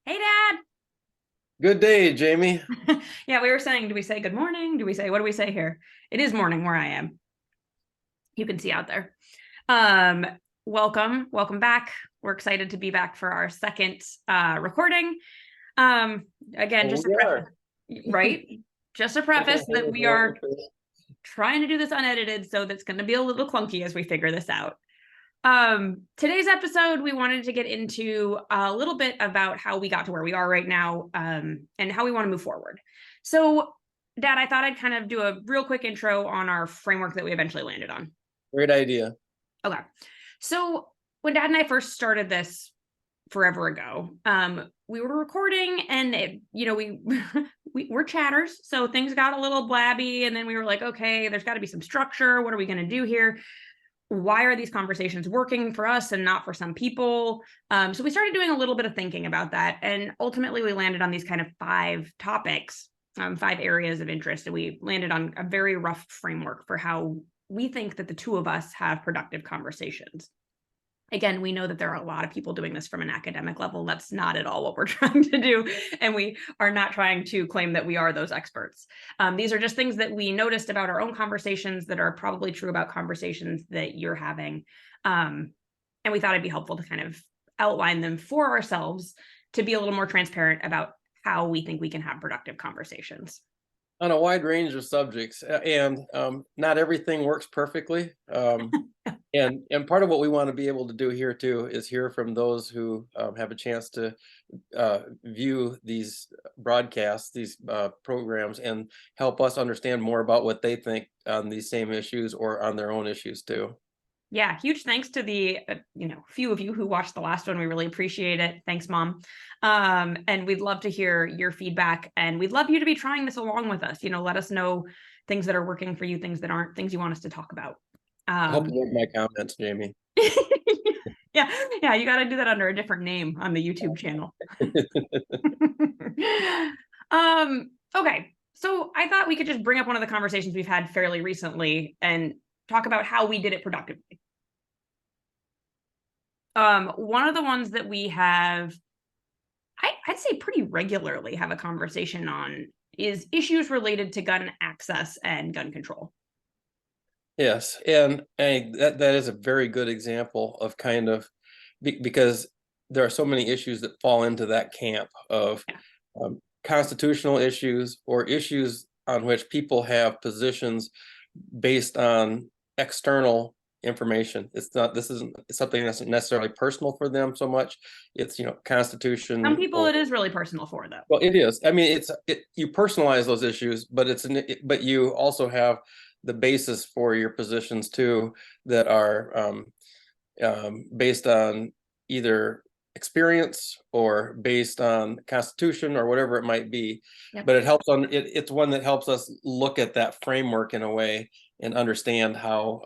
Hey, Dad. Good day, Jamie. Yeah, we were saying, do we say good morning? What do we say here? It is morning where I am. You can see out there. Um, welcome back. We're excited to be back for our second recording. Again, Oh, just a we preface, are. right? Just a preface that we are trying to do this unedited, so that's going to be a little clunky as we figure this out. Today's episode, we wanted to get into a little bit about how we got to where we are right now, and how we want to move forward. So, Dad, I thought I'd kind of do a real quick intro on our framework that we eventually landed on. Great idea. Okay. So, when Dad and I first started this forever ago, we were recording and we're chatters. So things got a little blabby. And then we were like, okay, there's got to be some structure. What are we going to do here? Why are these conversations working for us and not for some people? So we started doing a little bit of thinking about that. And ultimately, we landed on these kind of five topics, five areas of interest. And we landed on a very rough framework for how we think that the two of us have productive conversations. Again, we know that there are a lot of people doing this from an academic level. That's not at all what we're trying to do. And we are not trying to claim that we are those experts. These are just things that we noticed about our own conversations that are probably true about conversations that you're having. And we thought it'd be helpful to kind of outline them for ourselves to be a little more transparent about how we think we can have productive conversations. On a wide range of subjects, and not everything works perfectly. And part of what we want to be able to do here too is hear from those who have a chance to view these broadcasts, these programs, and help us understand more about what they think on these same issues or on their own issues too. Yeah, huge thanks to the few of you who watched the last one. We really appreciate it. Thanks, Mom. And we'd love to hear your feedback, and we'd love you to be trying this along with us. Let us know things that are working for you, things that aren't, things you want us to talk about. I hope you Um, like my comments, Jamie. yeah, yeah, you got to do that under a different name on the YouTube channel. Okay, so I thought we could just bring up one of the conversations we've had fairly recently and talk about how we did it productively. One of the ones that we have, I'd say pretty regularly have a conversation on is issues related to gun access and gun control. Yes, and that is a very good example of kind of because there are so many issues that fall into that camp of Yeah. constitutional issues or issues on which people have positions based on external information. This isn't something that's necessarily personal for them so much. It's, Some constitution people or, it is really personal for, though. well, it is. I mean, you personalize those issues, but but you also have the basis for your positions too that are based on either experience or based on constitution or whatever it might be. Yep. But it's one that helps us look at that framework in a way and understand how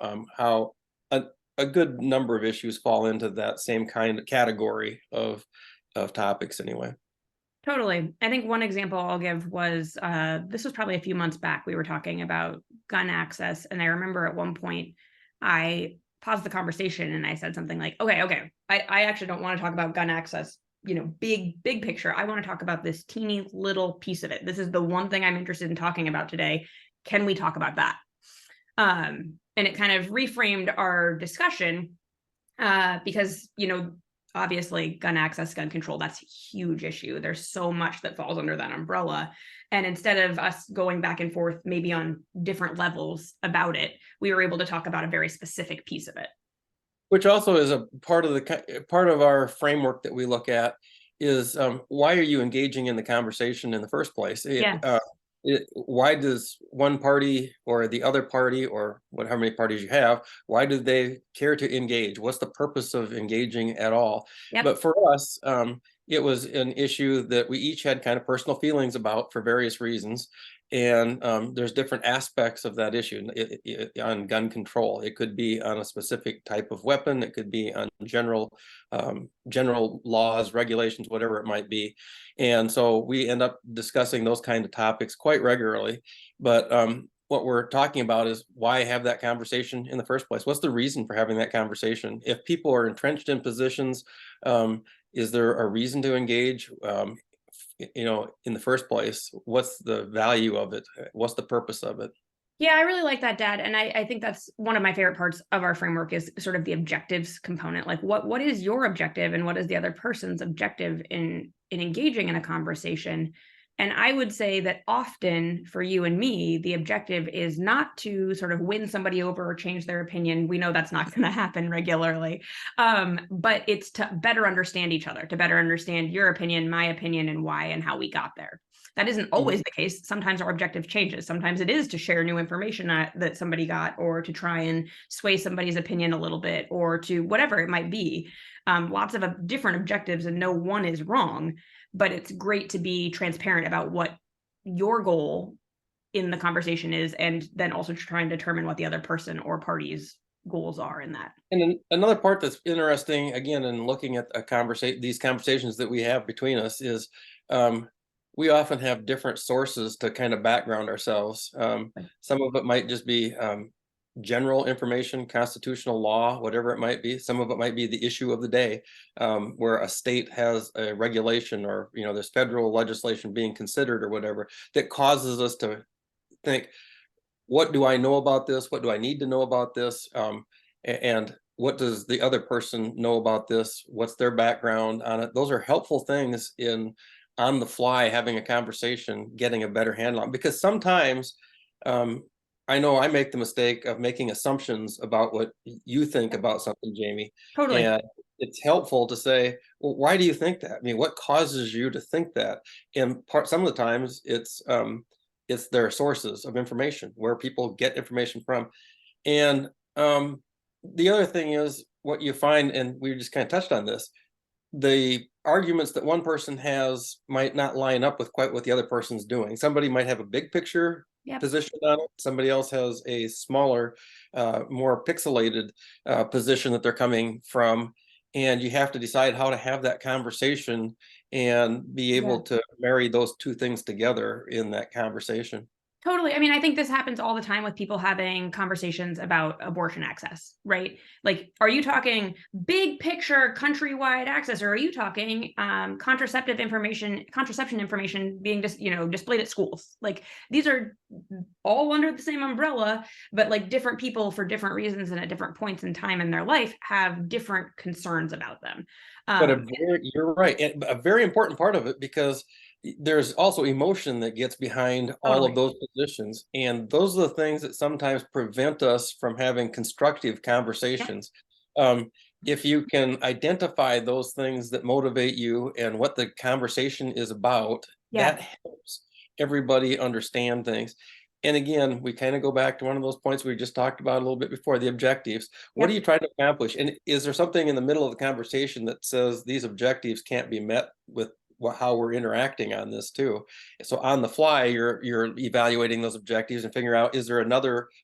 a good number of issues fall into that same kind of category of topics anyway. Totally. I think one example I'll give was this was probably a few months back. We were talking about gun access. And I remember at one point I paused the conversation and I said something like, okay, I actually don't want to talk about gun access, big picture. I want to talk about this teeny little piece of it. This is the one thing I'm interested in talking about today. Can we talk about that? And it kind of reframed our discussion because, obviously gun access, gun control, that's a huge issue. There's so much that falls under that umbrella. And instead of us going back and forth, maybe on different levels about it, we were able to talk about a very specific piece of it. Which also is a part of our framework that we look at is why are you engaging in the conversation in the first place? Yeah. Why does one party or the other party or how many parties you have, why do they care to engage? What's the purpose of engaging at all? Yep. But for us, it was an issue that we each had kind of personal feelings about for various reasons. And there's different aspects of that issue on gun control. It could be on a specific type of weapon. It could be on general laws, regulations, whatever it might be. And so we end up discussing those kind of topics quite regularly. But what we're talking about is why have that conversation in the first place? What's the reason for having that conversation? If people are entrenched in positions, is there a reason to engage? In the first place, what's the value of it? What's the purpose of it? Yeah, I really like that, Dad. And I think that's one of my favorite parts of our framework is sort of the objectives component. Like what is your objective and what is the other person's objective in engaging in a conversation? And I would say that often for you and me, the objective is not to sort of win somebody over or change their opinion. We know that's not going to happen regularly. But it's to better understand each other, to better understand your opinion, my opinion, and why and how we got there. That isn't always the case. Sometimes our objective changes. Sometimes it is to share new information that somebody got, or to try and sway somebody's opinion a little bit, or to whatever it might be. Lots of different objectives, and no one is wrong, but it's great to be transparent about what your goal in the conversation is, and then also try and determine what the other person or party's goals are in that. And then another part that's interesting, again, in looking at these conversations that we have between us is, we often have different sources to kind of background ourselves. Some of it might just be general information, constitutional law, whatever it might be. Some of it might be the issue of the day, where a state has a regulation, or there's federal legislation being considered or whatever, that causes us to think, what do I know about this? What do I need to know about this? And what does the other person know about this? What's their background on it? Those are helpful things in on the fly having a conversation, getting a better handle on. Because sometimes I know I make the mistake of making assumptions about what you think about something, Jamie. Totally. And it's helpful to say, well, why do you think that? I mean, what causes you to think that? And some of the times it's their sources of information, where people get information from. And the other thing is what you find, and we just kind of touched on this, the arguments that one person has might not line up with quite what the other person's doing. Somebody might have a big picture position on it. Somebody else has a smaller, more pixelated position that they're coming from. And you have to decide how to have that conversation and be able to marry those two things together in that conversation. Totally. I mean, I think this happens all the time with people having conversations about abortion access, right? Like, are you talking big picture countrywide access, or are you talking contraception information being just, displayed at schools? Like, these are all under the same umbrella, but like different people for different reasons and at different points in time in their life have different concerns about them. But you're right. And a very important part of it, because there's also emotion that gets behind all of those positions. And those are the things that sometimes prevent us from having constructive conversations. If you can identify those things that motivate you and what the conversation is about, that helps everybody understand things. And again, we kind of go back to one of those points we just talked about a little bit before, the objectives. What are you trying to accomplish? And is there something in the middle of the conversation that says these objectives can't be met with how we're interacting on this too? So on the fly, you're evaluating those objectives and figuring out,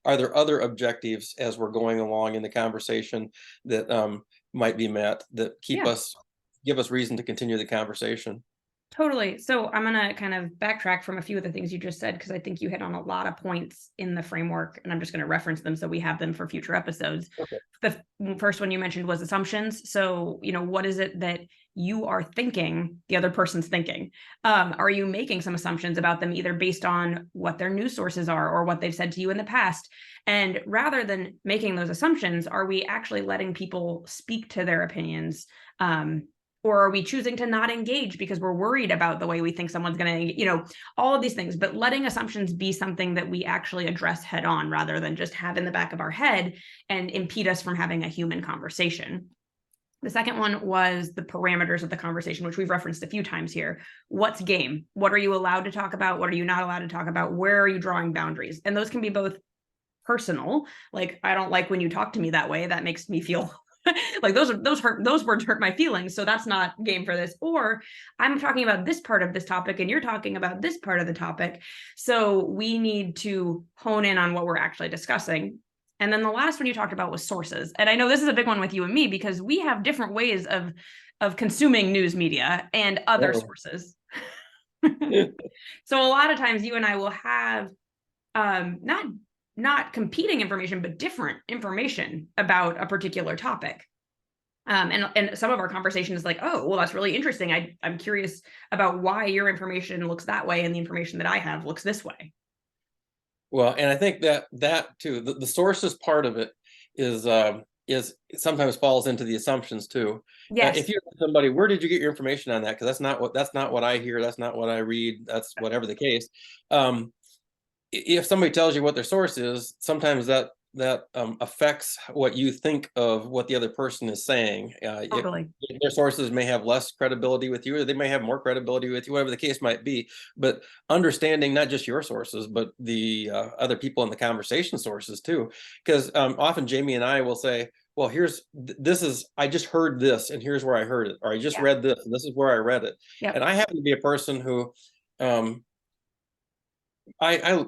are there other objectives as we're going along in the conversation that might be met, that give us reason to continue the conversation? Totally. So I'm going to kind of backtrack from a few of the things you just said, because I think you hit on a lot of points in the framework, and I'm just going to reference them so we have them for future episodes. Okay. The first one you mentioned was assumptions. So, what is it that you are thinking the other person's thinking? Are you making some assumptions about them, either based on what their news sources are or what they've said to you in the past? And rather than making those assumptions, are we actually letting people speak to their opinions? Or are we choosing to not engage because we're worried about the way we think someone's going to, all of these things, but letting assumptions be something that we actually address head on, rather than just have in the back of our head and impede us from having a human conversation. The second one was the parameters of the conversation, which we've referenced a few times here. What's game? What are you allowed to talk about? What are you not allowed to talk about? Where are you drawing boundaries? And those can be both personal, like, I don't like when you talk to me that way. That makes me feel like those words hurt my feelings, so that's not game for this. Or I'm talking about this part of this topic and you're talking about this part of the topic, so we need to hone in on what we're actually discussing. And then the last one you talked about was sources, and I know this is a big one with you and me, because we have different ways of consuming news media and other sources. So a lot of times you and I will have not competing information, but different information about a particular topic. And some of our conversation is like, oh, well, that's really interesting. I'm curious about why your information looks that way and the information that I have looks this way. Well, and I think that too, the sources part of it is sometimes falls into the assumptions too. If Yes, you ask somebody, where did you get your information on that? Because that's not what I hear, that's not what I read, that's whatever the case. Um, if somebody tells you what their source is, sometimes that affects what you think of what the other person is saying. totally. Their sources may have less credibility with you, or they may have more credibility with you, whatever the case might be. But understanding not just your sources, but the other people in the conversation sources too, because often Jamie and I will say, well, I just heard this, and here's where I heard it, or I just Yeah. read this, and this is where I read it. And Yep. I happen to be a person who um, I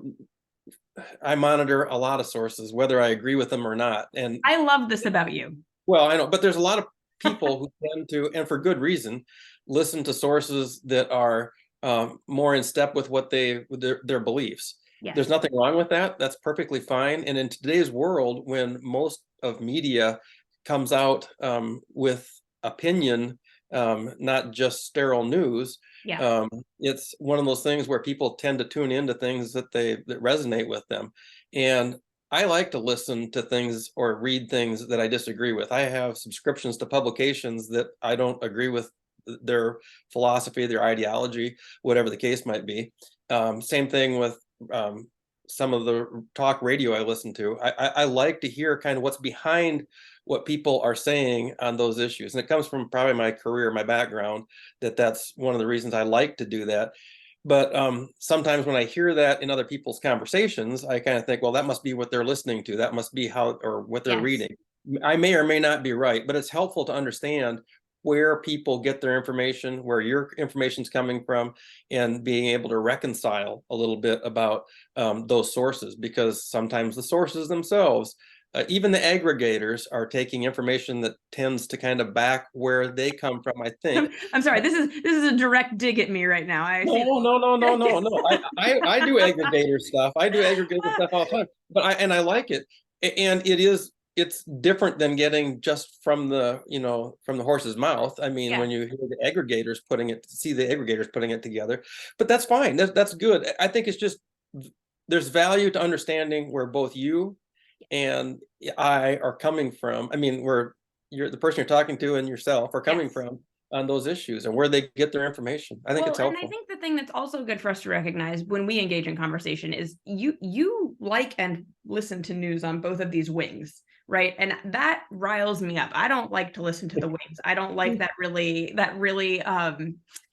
I monitor a lot of sources, whether I agree with them or not. And I love this about you. well, I know, but there's a lot of people who tend to, and for good reason, listen to sources that are more in step with with their beliefs. There's Yes. nothing wrong with that. That's perfectly fine. And in today's world, when most of media comes out with opinion, not just sterile news, Yeah. um, it's one of those things where people tend to tune into things that resonate with them. And I like to listen to things or read things that I disagree with. I have subscriptions to publications that I don't agree with their philosophy, their ideology, whatever the case might be. Same thing with um, some of the talk radio I listen to. I like to hear kind of what's behind what people are saying on those issues. And it comes from probably my career, my background, that's one of the reasons I like to do that. But sometimes when I hear that in other people's conversations, I kind of think, well, that must be what they're listening to. That must be how or what they're Yes. reading. I may or may not be right, but it's helpful to understand where people get their information, where your information's coming from, and being able to reconcile a little bit about those sources, because sometimes the sources themselves, even the aggregators, are taking information that tends to kind of back where they come from, I think. I'm sorry. This is a direct dig at me right now. I see. No, no, no, no, no, no. I do aggregator stuff. I do aggregator stuff all the time. But I like it. And it's different than getting just from from the horse's mouth. I mean, Yeah. when you hear the aggregators see the aggregators putting it together. But that's fine. That's good. I think it's just there's value to understanding where both you and I are coming from. I mean, where you're the person you're talking to and yourself are coming Yes. from on those issues and where they get their information. I think it's Well, and I helpful. think the thing that's also good for us to recognize when we engage in conversation is you like and listen to news on both of these wings, right? And that riles me up. I don't like to listen to the wings. I don't like that really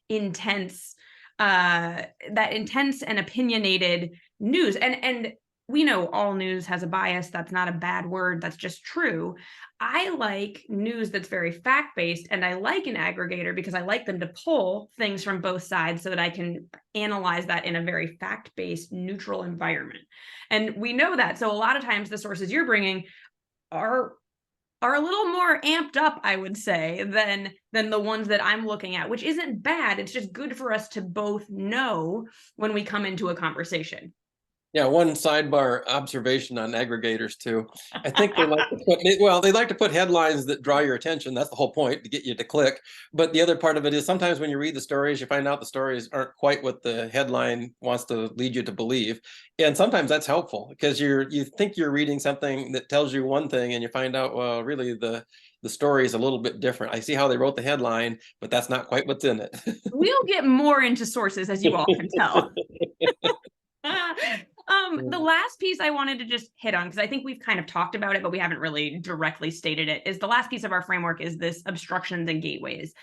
intense that intense and opinionated news. And we know all news has a bias. That's not a bad word. That's just true. I like news that's very fact based, and I like an aggregator because I like them to pull things from both sides so that I can analyze that in a very fact based, neutral environment. And we know that. So a lot of times the sources you're bringing are are a little more amped up, I would say, than the ones that I'm looking at, which isn't bad. It's just good for us to both know when we come into a conversation. Yeah, one sidebar observation on aggregators too. I think they like to put headlines that draw your attention. That's the whole point, to get you to click. But the other part of it is sometimes when you read the stories, you find out the stories aren't quite what the headline wants to lead you to believe. And sometimes that's helpful because you think you're reading something that tells you one thing and you find out, well, really the story is a little bit different. I see how they wrote the headline, but that's not quite what's in it. We'll get more into sources, as you all can tell. The last piece I wanted to just hit on, because I think we've kind of talked about it, but we haven't really directly stated it, is the last piece of our framework is this obstructions and gateways.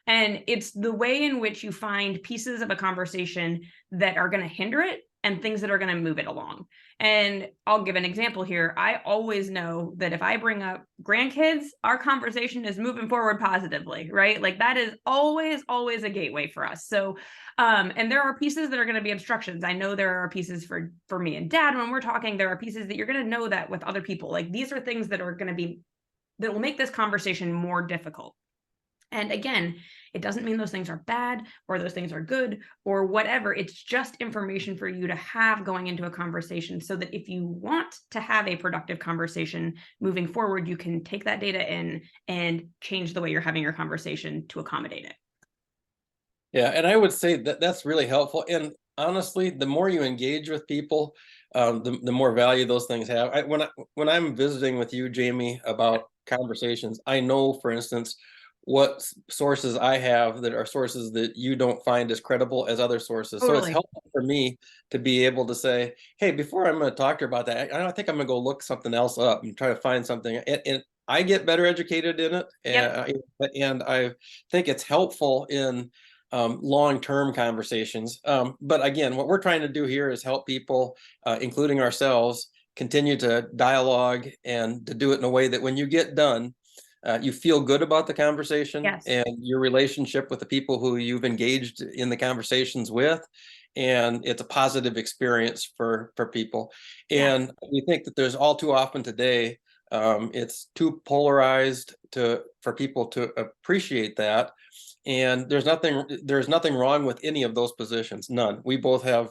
And it's the way in which you find pieces of a conversation that are going to hinder it and things that are going to move it along. And I'll give an example here. I always know that if I bring up grandkids, our conversation is moving forward positively, right? Like that is always a gateway for us. So, and there are pieces that are going to be obstructions. I know there are pieces for me and dad when we're talking, there are pieces that you're going to know that with other people. Like these are things that are going to be, that will make this conversation more difficult. And again, it doesn't mean those things are bad or those things are good or whatever. It's just information for you to have going into a conversation so that if you want to have a productive conversation moving forward, you can take that data in and change the way you're having your conversation to accommodate it. Yeah, and I would say that that's really helpful. And honestly, the more you engage with people, the more value those things have. When I'm visiting with you, Jamie, about conversations, I know, for instance, what sources I have that are sources that you don't find as credible as other sources. So it's Totally. helpful for me to be able to say, hey, before I'm going to talk to her about that, I think I'm going to go look something else up and try to find something. And I get better educated in it, Yep. and I think it's helpful in long-term conversations. But again, what we're trying to do here is help people, including ourselves, continue to dialogue and to do it in a way that when you get done, you feel good about the conversation Yes. and your relationship with the people who you've engaged in the conversations with. And it's a positive experience for people. Yes. And we think that there's all too often today, it's too polarized for people to appreciate that. And there's nothing wrong with any of those positions. None. We both have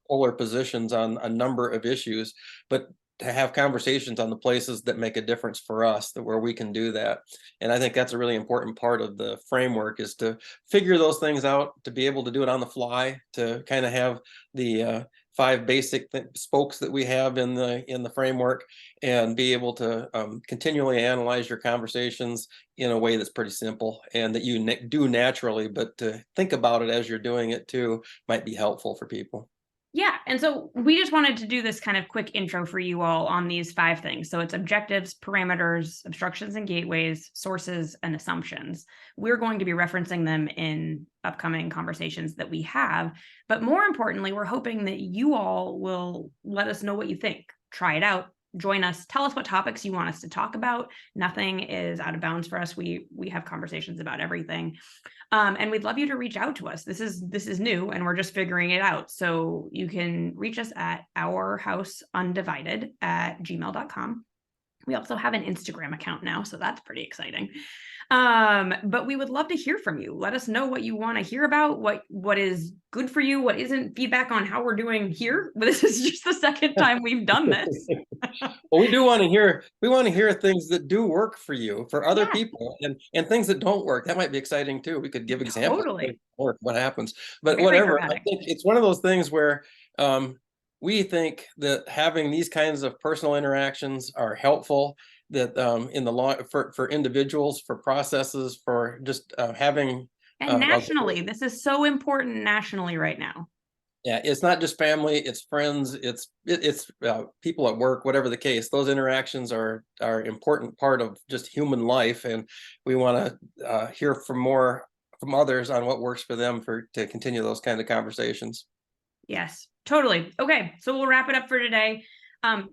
polar positions on a number of issues, but to have conversations on the places that make a difference for us, that where we can do that. And I think that's a really important part of the framework, is to figure those things out, to be able to do it on the fly, to kind of have the five basic spokes that we have in the framework, and be able to continually analyze your conversations in a way that's pretty simple and that you do naturally, but to think about it as you're doing it too might be helpful for people. Yeah. And so we just wanted to do this kind of quick intro for you all on these 5 things. So it's objectives, parameters, obstructions and gateways, sources, and assumptions. We're going to be referencing them in upcoming conversations that we have. But more importantly, we're hoping that you all will let us know what you think. Try it out. Join us. Tell us what topics you want us to talk about. Nothing is out of bounds for us. We have conversations about everything. And we'd love you to reach out to us. This is new and we're just figuring it out. So you can reach us at ourhouseundivided@gmail.com. We also have an Instagram account now, so that's pretty exciting. But we would love to hear from you. Let us know what you want to hear about, what is good for you, what isn't, feedback on how we're doing here. But this is just the second time we've done this. Well, we want to hear things that do work for you, for other Yeah, people, and things that don't work. That might be exciting too. We could give examples of things totally. that work, what happens. But Very whatever, I dramatic. think it's one of those things where we think that having these kinds of personal interactions are helpful, that in the long for individuals, for processes, for just having And a nationally, this is so important nationally right now. yeah, it's not just family, it's friends, it's people at work, whatever the case. Those interactions are important part of just human life, and we want to hear from others on what works for them to continue those kind of conversations. Yes, totally. Okay, so we'll wrap it up for today.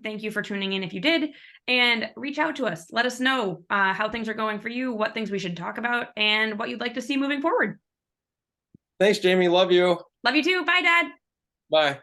Thank you for tuning in if you did, and reach out to us. Let us know how things are going for you, what things we should talk about, and what you'd like to see moving forward. Thanks, Jamie. Love you. Love you too. Bye, Dad. Bye.